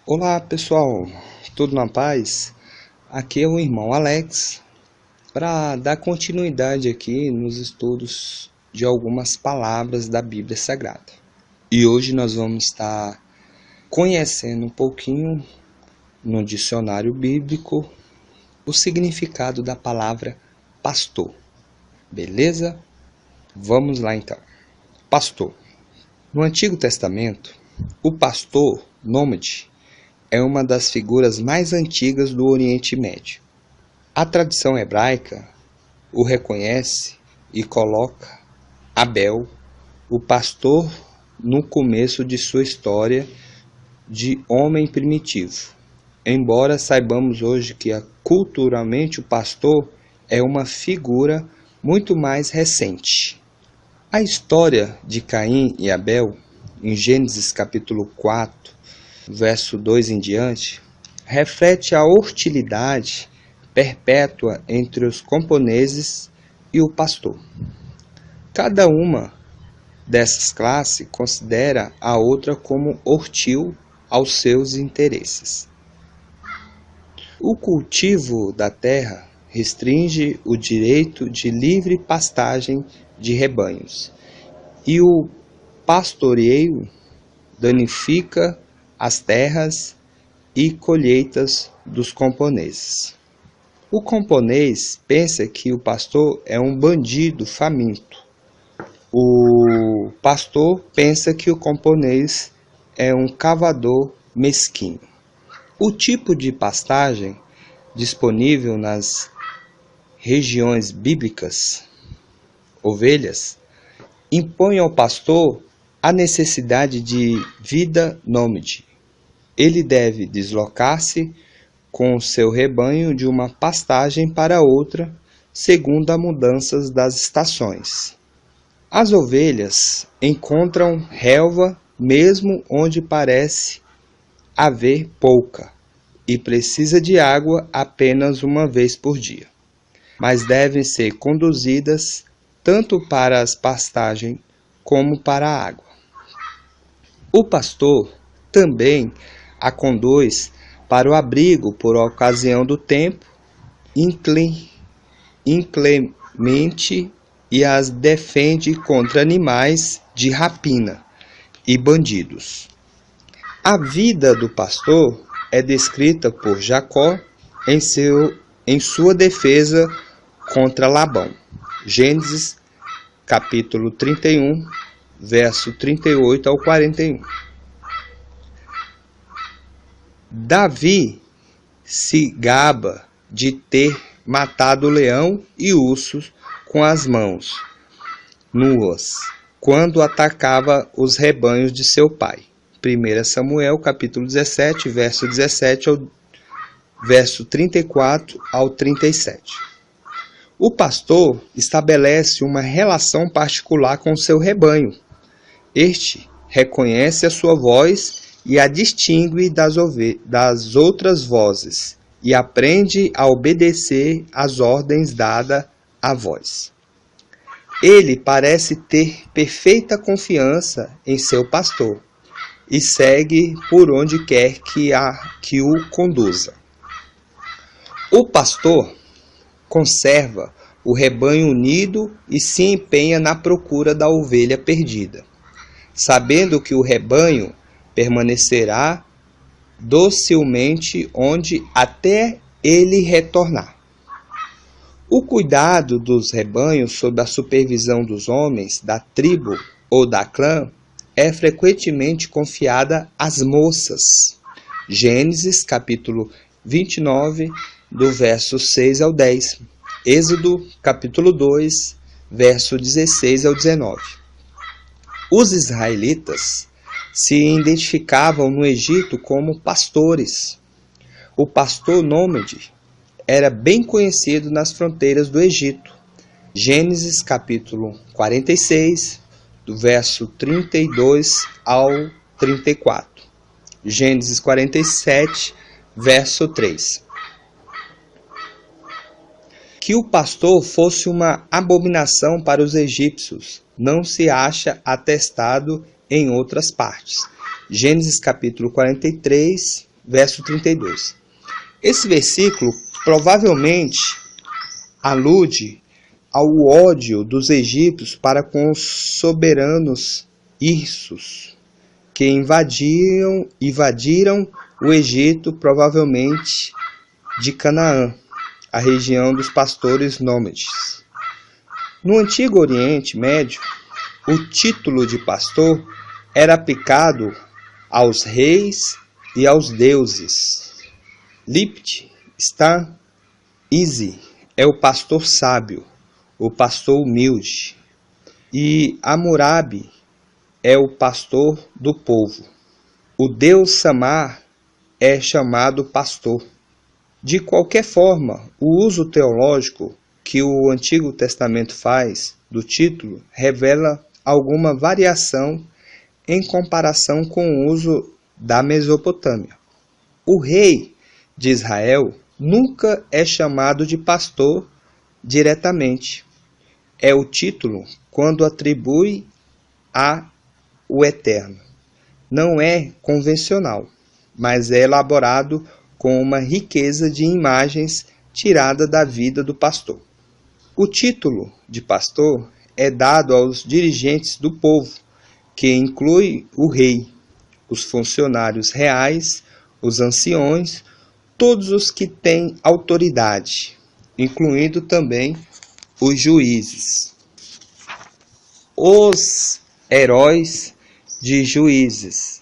Olá pessoal, tudo na paz? Aqui é o irmão Alex para dar continuidade aqui nos estudos de algumas palavras da Bíblia Sagrada. E hoje nós vamos estar conhecendo um pouquinho no dicionário bíblico o significado da palavra pastor. Beleza? Vamos lá então. Pastor. No Antigo Testamento, o pastor nômade é uma das figuras mais antigas do Oriente Médio. A tradição hebraica o reconhece e coloca Abel, o pastor, no começo de sua história de homem primitivo. Embora saibamos hoje que culturalmente o pastor é uma figura muito mais recente. A história de Caim e Abel, em Gênesis capítulo 4, verso 2 em diante, reflete a hostilidade perpétua entre os camponeses e o pastor. Cada uma dessas classes considera a outra como hostil aos seus interesses. O cultivo da terra restringe o direito de livre pastagem de rebanhos, e o pastoreio danifica as terras e colheitas dos camponeses. O camponês pensa que o pastor é um bandido faminto. O pastor pensa que o camponês é um cavador mesquinho. O tipo de pastagem disponível nas regiões bíblicas, ovelhas, impõe ao pastor a necessidade de vida nômade. Ele deve deslocar-se com o seu rebanho de uma pastagem para outra, segundo as mudanças das estações. As ovelhas encontram relva mesmo onde parece haver pouca, e precisa de água apenas uma vez por dia, mas devem ser conduzidas tanto para as pastagens como para a água. O pastor também a conduz para o abrigo por ocasião do tempo inclemente e as defende contra animais de rapina e bandidos. A vida do pastor é descrita por Jacó em sua defesa contra Labão. Gênesis capítulo 31, verso 38 ao 41. Davi se gaba de ter matado leão e ursos com as mãos nuas, quando atacava os rebanhos de seu pai. 1 Samuel capítulo 17, verso 17 ao verso 34 ao 37. O pastor estabelece uma relação particular com seu rebanho. Este reconhece a sua voz e a distingue das outras vozes, e aprende a obedecer às ordens dadas à voz. Ele parece ter perfeita confiança em seu pastor, e segue por onde quer que o conduza. O pastor conserva o rebanho unido e se empenha na procura da ovelha perdida, sabendo que o rebanho permanecerá docilmente onde até ele retornar. O cuidado dos rebanhos sob a supervisão dos homens da tribo ou da clã é frequentemente confiada às moças. Gênesis capítulo 29, do verso 6 ao 10. Êxodo capítulo 2, verso 16 ao 19. Os israelitas se identificavam no Egito como pastores. O pastor nômade era bem conhecido nas fronteiras do Egito. Gênesis capítulo 46, do verso 32 ao 34. Gênesis 47, verso 3. Que o pastor fosse uma abominação para os egípcios não se acha atestado em outras partes. Gênesis capítulo 43, verso 32. Esse versículo provavelmente alude ao ódio dos egípcios para com os soberanos hirsos, que invadiram o Egito, provavelmente de Canaã, a região dos pastores nômades. No Antigo Oriente Médio, o título de pastor era aplicado aos reis e aos deuses. Lipt, Stan, Easy é o pastor sábio, o pastor humilde, e Hammurabi é o pastor do povo. O deus Samar é chamado pastor. De qualquer forma, o uso teológico que o Antigo Testamento faz do título revela alguma variação em comparação com o uso da Mesopotâmia. O rei de Israel nunca é chamado de pastor diretamente. É o título quando atribui a o Eterno. Não é convencional, mas é elaborado com uma riqueza de imagens tirada da vida do pastor. O título de pastor é dado aos dirigentes do povo, que inclui o rei, os funcionários reais, os anciões, todos os que têm autoridade, incluindo também os juízes. Os heróis de Juízes.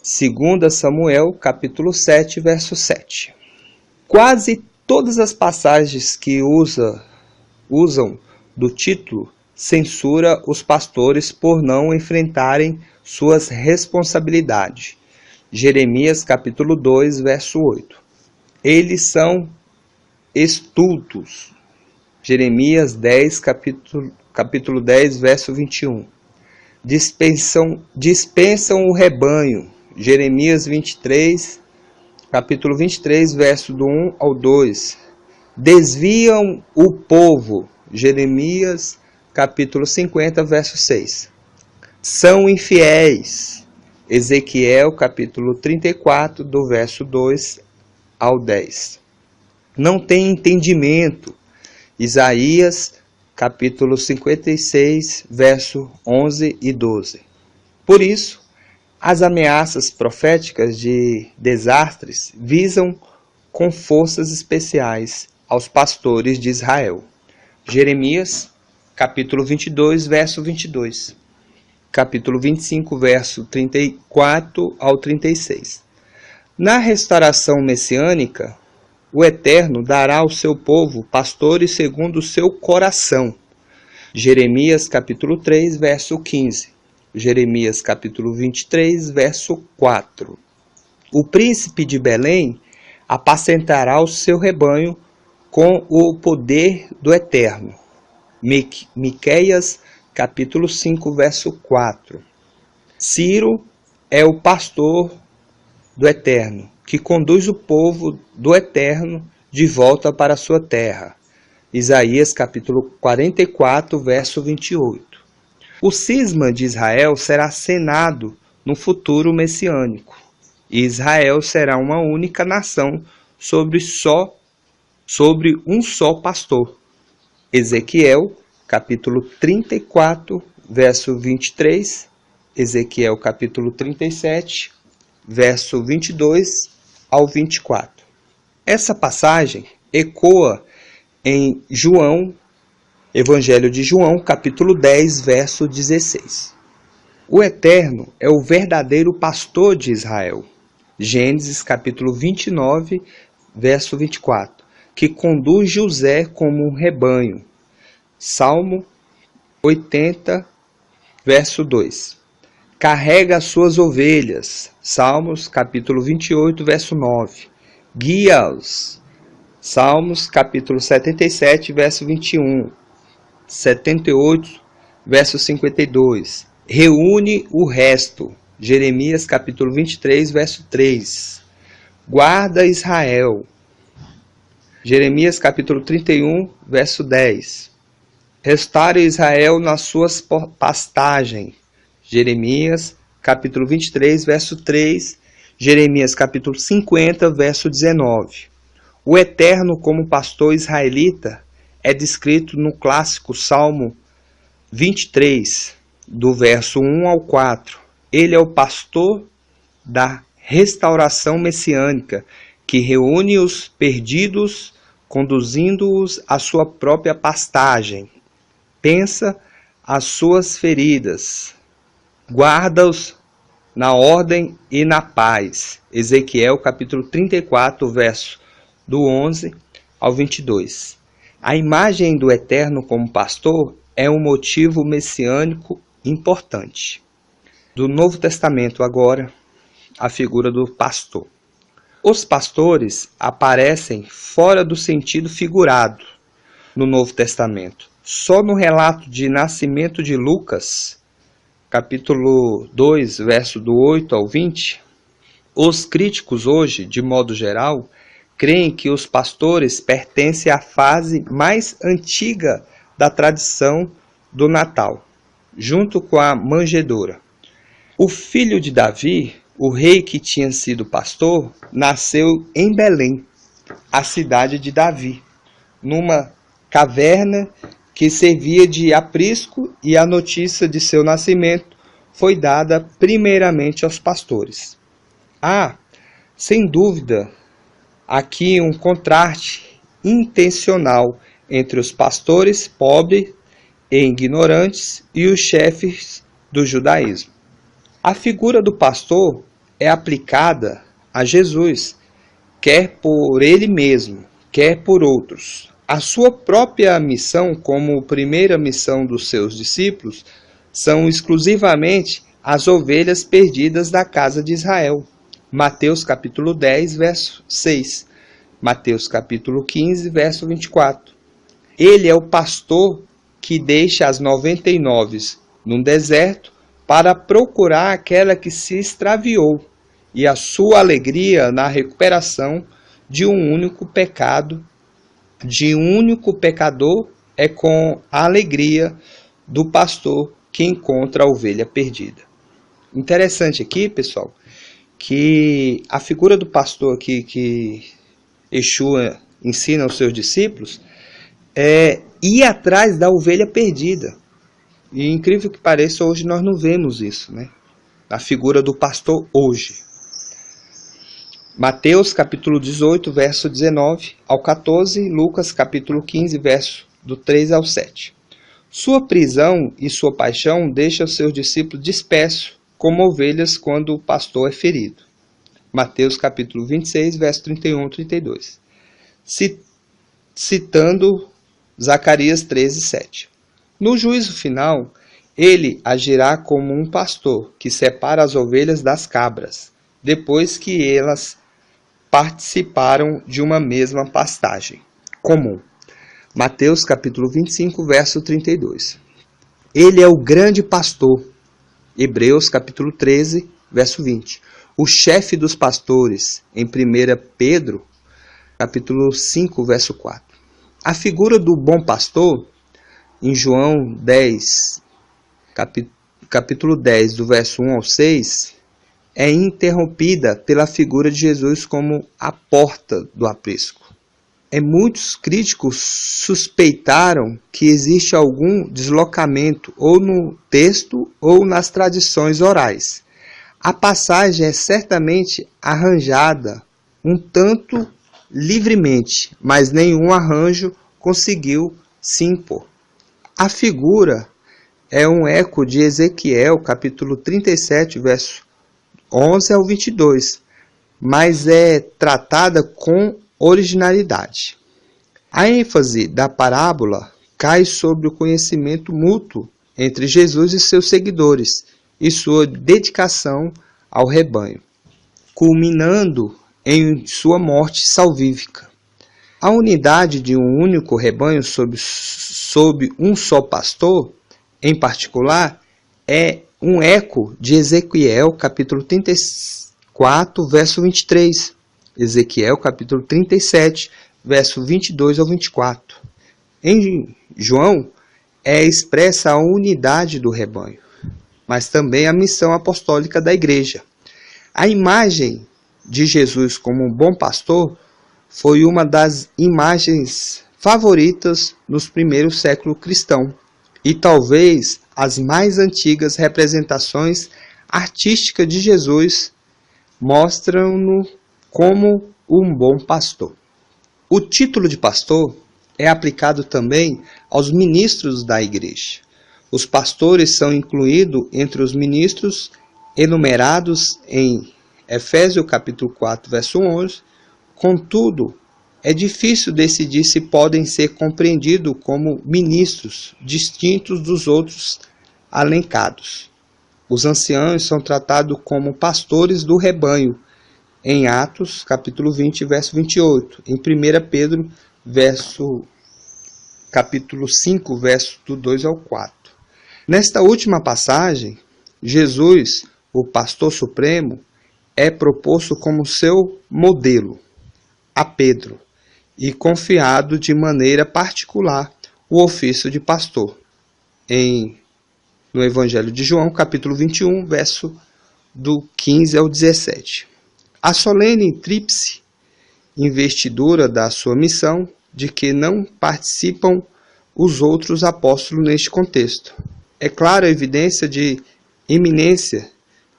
2 Samuel, capítulo 7, verso 7. Quase todas as passagens que usam do título censura os pastores por não enfrentarem suas responsabilidades. Jeremias, capítulo 2, verso 8. Eles são estultos. Jeremias 10, capítulo 10, verso 21. Dispensam o rebanho. Jeremias 23, capítulo 23, verso do 1 ao 2. Desviam o povo. Jeremias, capítulo 50, verso 6. São infiéis. Ezequiel, capítulo 34, do verso 2 ao 10. Não tem entendimento. Isaías, capítulo 56, verso 11 e 12. Por isso, as ameaças proféticas de desastres visam com forças especiais aos pastores de Israel. Jeremias, capítulo 22, verso 22. Capítulo 25, verso 34 ao 36. Na restauração messiânica, o Eterno dará ao seu povo pastores segundo o seu coração. Jeremias capítulo 3, verso 15. Jeremias capítulo 23, verso 4. O príncipe de Belém apacentará o seu rebanho com o poder do Eterno. Miqueias capítulo 5, verso 4. Ciro é o pastor do Eterno, que conduz o povo do Eterno de volta para a sua terra. Isaías capítulo 44, verso 28. O cisma de Israel será cenado no futuro messiânico, e Israel será uma única nação sobre um só pastor. Ezequiel capítulo 34, verso 23, Ezequiel capítulo 37, verso 22 ao 24. Essa passagem ecoa em Evangelho de João, capítulo 10, verso 16. O Eterno é o verdadeiro pastor de Israel. Gênesis, capítulo 29, verso 24, que conduz José como um rebanho. Salmo 80, verso 2. Carrega as suas ovelhas. Salmos, capítulo 28, verso 9. Guia-os. Salmos, capítulo 77, verso 21. 78, verso 52. Reúne o resto. Jeremias, capítulo 23, verso 3. Guarda Israel. Jeremias, capítulo 31, verso 10. Restaure Israel nas suas pastagens. Jeremias, capítulo 23, verso 3. Jeremias capítulo 50, verso 19. O Eterno como pastor israelita é descrito no clássico Salmo 23, do verso 1 ao 4. Ele é o pastor da restauração messiânica, que reúne os perdidos, conduzindo-os à sua própria pastagem. Pensa as suas feridas, guarda-os na ordem e na paz. Ezequiel capítulo 34, verso do 11 ao 22. A imagem do Eterno como pastor é um motivo messiânico importante. Do Novo Testamento agora, a figura do pastor. Os pastores aparecem fora do sentido figurado no Novo Testamento. Só no relato de nascimento de Lucas, capítulo 2, verso do 8 ao 20, os críticos hoje, de modo geral, creem que os pastores pertencem à fase mais antiga da tradição do Natal, junto com a manjedoura. O filho de Davi, o rei que tinha sido pastor, nasceu em Belém, a cidade de Davi, numa caverna que servia de aprisco, e a notícia de seu nascimento foi dada primeiramente aos pastores. Há, sem dúvida, aqui um contraste intencional entre os pastores pobres e ignorantes e os chefes do judaísmo. A figura do pastor é aplicada a Jesus, quer por ele mesmo, quer por outros. A sua própria missão, como primeira missão dos seus discípulos, são exclusivamente as ovelhas perdidas da casa de Israel. Mateus capítulo 10, verso 6. Mateus capítulo 15, verso 24. Ele é o pastor que deixa as 99 no deserto para procurar aquela que se extraviou, e a sua alegria na recuperação de um único pecado, de um único pecador, é com a alegria do pastor que encontra a ovelha perdida. Interessante aqui, pessoal, que a figura do pastor aqui que Yeshua ensina aos seus discípulos é ir atrás da ovelha perdida. E incrível que pareça, hoje nós não vemos isso, né? A figura do pastor hoje. Mateus capítulo 18, verso 19 ao 14, Lucas capítulo 15, verso do 3 ao 7. Sua prisão e sua paixão deixam seus discípulos dispersos como ovelhas quando o pastor é ferido. Mateus capítulo 26, verso 31 e 32. Citando Zacarias 13, 7. No juízo final, ele agirá como um pastor que separa as ovelhas das cabras, depois que elas participaram de uma mesma pastagem comum. Mateus capítulo 25, verso 32. Ele é o grande pastor. Hebreus capítulo 13, verso 20. O chefe dos pastores, em 1 Pedro capítulo 5, verso 4. A figura do bom pastor, em João 10, capítulo 10, do verso 1 ao 6, é interrompida pela figura de Jesus como a porta do aprisco. Muitos críticos suspeitaram que existe algum deslocamento ou no texto ou nas tradições orais. A passagem é certamente arranjada um tanto livremente, mas nenhum arranjo conseguiu se impor. A figura é um eco de Ezequiel, capítulo 37, verso 11 ao 22, mas é tratada com originalidade. A ênfase da parábola cai sobre o conhecimento mútuo entre Jesus e seus seguidores e sua dedicação ao rebanho, culminando em sua morte salvífica. A unidade de um único rebanho sob um só pastor, em particular, é um eco de Ezequiel, capítulo 34, verso 23. Ezequiel, capítulo 37, verso 22 ao 24. Em João, é expressa a unidade do rebanho, mas também a missão apostólica da igreja. A imagem de Jesus como um bom pastor foi uma das imagens favoritas nos primeiros séculos cristãos e talvez as mais antigas representações artísticas de Jesus mostram-no como um bom pastor. O título de pastor é aplicado também aos ministros da igreja. Os pastores são incluídos entre os ministros enumerados em Efésios capítulo 4, verso 11. Contudo, é difícil decidir se podem ser compreendidos como ministros distintos dos outros elencados. Os anciãos são tratados como pastores do rebanho, em Atos, capítulo 20, verso 28. Em 1 Pedro, capítulo 5, verso do 2 ao 4. Nesta última passagem, Jesus, o pastor supremo, é proposto como seu modelo a Pedro e confiado de maneira particular o ofício de pastor. No Evangelho de João, capítulo 21, verso do 15 ao 17. A solene tríplice investidura da sua missão, de que não participam os outros apóstolos neste contexto. É clara a evidência de eminência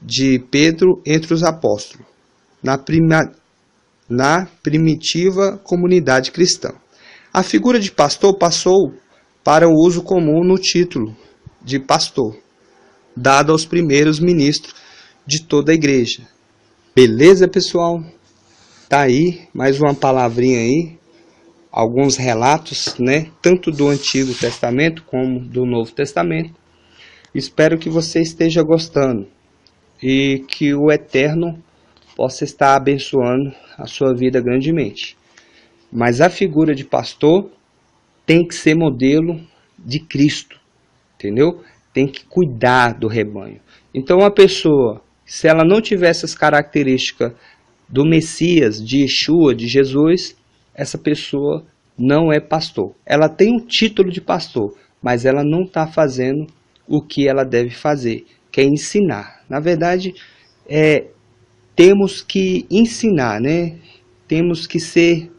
de Pedro entre os apóstolos, na primitiva comunidade cristã. A figura de pastor passou para o uso comum no título de pastor, dado aos primeiros ministros de toda a igreja. Beleza, pessoal? Tá aí mais uma palavrinha aí, alguns relatos, né, tanto do Antigo Testamento como do Novo Testamento. Espero que você esteja gostando e que o Eterno possa estar abençoando a sua vida grandemente. Mas a figura de pastor tem que ser modelo de Cristo, entendeu? Tem que cuidar do rebanho. Então a pessoa, se ela não tiver essas características do Messias, de Yeshua, de Jesus, essa pessoa não é pastor. Ela tem um título de pastor, mas ela não está fazendo o que ela deve fazer, que é ensinar. Na verdade, temos que ensinar, né? Temos que ser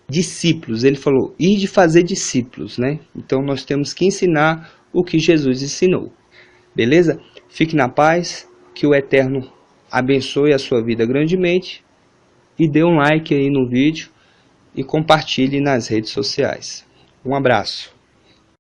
discípulos. Ele falou, ir de fazer discípulos, né? Então nós temos que ensinar o que Jesus ensinou. Beleza? Fique na paz, que o Eterno abençoe a sua vida grandemente e dê um like aí no vídeo e compartilhe nas redes sociais. Um abraço.